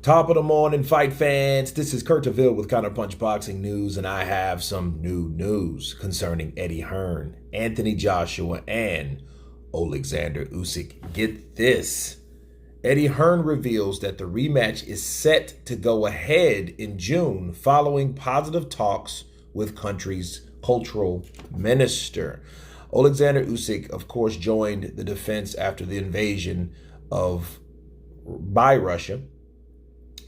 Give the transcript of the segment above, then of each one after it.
Top of the morning, fight fans. This is Kurt DeVille with Counterpunched Boxing News, and I have some new news concerning Eddie Hearn, Anthony Joshua, and Oleksandr Usyk. Get this. Eddie Hearn reveals that the rematch is set to go ahead in June following positive talks with country's cultural minister. Oleksandr Usyk, of course, joined the defense after the invasion by Russia.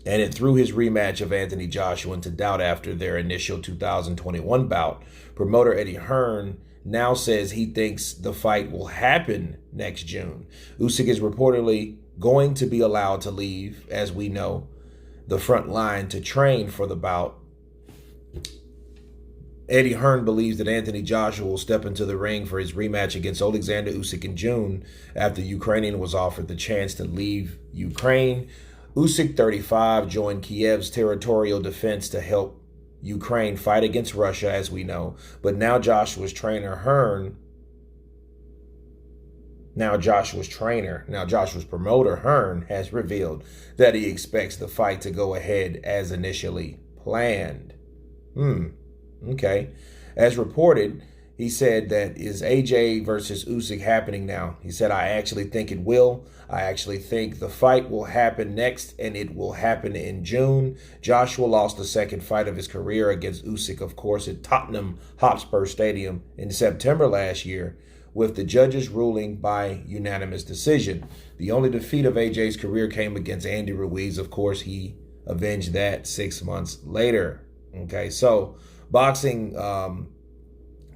And it threw his rematch of Anthony Joshua into doubt after their initial 2021 bout. Promoter Eddie Hearn now says he thinks the fight will happen next June. Usyk is reportedly going to be allowed to leave, as we know, the front line to train for the bout. Eddie Hearn believes that Anthony Joshua will step into the ring for his rematch against Oleksandr Usyk in June after the Ukrainian was offered the chance to leave Ukraine. Usyk, 35, joined Kiev's territorial defense to help Ukraine fight against Russia, as we know. But now Joshua's promoter Hearn has revealed that he expects the fight to go ahead as initially planned. Okay. As reported, he said that is AJ versus Usyk happening now. He said, I actually think it will. I actually think the fight will happen next, and it will happen in June. Joshua lost the second fight of his career against Usyk, of course, at Tottenham Hotspur Stadium in September last year, with the judges ruling by unanimous decision. The only defeat of AJ's career came against Andy Ruiz. Of course, he avenged that 6 months later. Okay, so boxing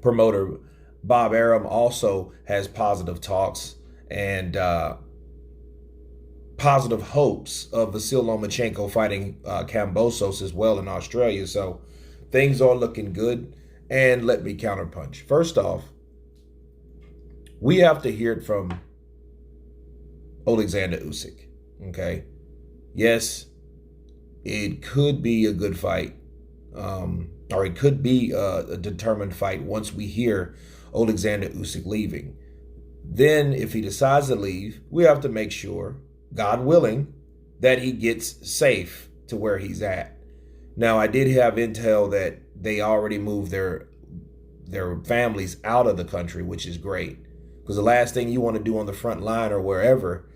promoter Bob Arum also has positive talks and positive hopes of Vasyl Lomachenko fighting Kambosos as well in Australia. So things are looking good. And let me counterpunch. First off, we have to hear it from Oleksandr Usyk. Okay. Yes, it could be a good fight. Or it could be a determined fight once we hear Oleksandr Usyk leaving. Then if he decides to leave, we have to make sure, God willing, that he gets safe to where he's at. Now, I did have intel that they already moved their families out of the country, which is great. Because the last thing you want to do on the front line or wherever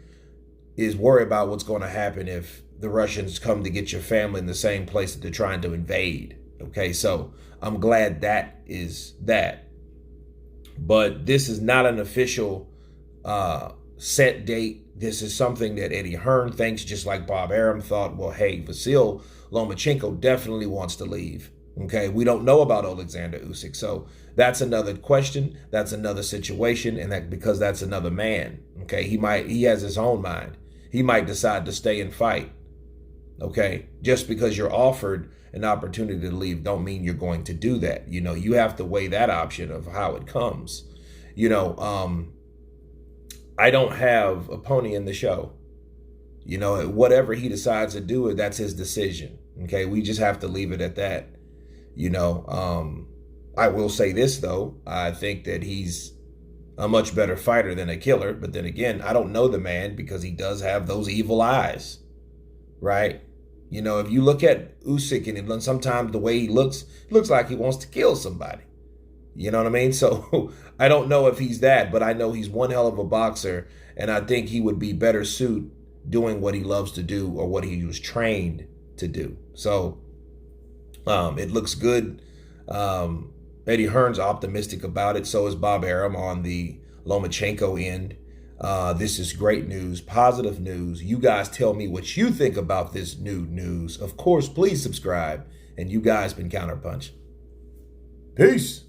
is worry about what's going to happen if the Russians come to get your family in the same place that they're trying to invade. Okay, so I'm glad that is that. But this is not an official set date. This is something that Eddie Hearn thinks, just like Bob Arum thought, well, hey, Vasyl Lomachenko definitely wants to leave. Okay, we don't know about Oleksandr Usyk. So that's another question. That's another situation. And that because that's another man. Okay, he has his own mind. He might decide to stay and fight. Okay, just because you're offered an opportunity to leave don't mean you're going to do that. You know, you have to weigh that option of how it comes. You know, I don't have a pony in the show. You know, whatever he decides to do, that's his decision. Okay, we just have to leave it at that. You know, I will say this, though. I think that he's a much better fighter than a killer. But then again, I don't know the man because he does have those evil eyes, right? You know, if you look at Usyk and sometimes the way he looks like he wants to kill somebody. You know what I mean? So I don't know if he's that, but I know he's one hell of a boxer. And I think he would be better suited doing what he loves to do or what he was trained to do. So it looks good. Eddie Hearn's optimistic about it. So is Bob Arum on the Lomachenko end. This is great news, positive news. You guys tell me what you think about this new news. Of course, please subscribe. And you guys been Counterpunched. Peace.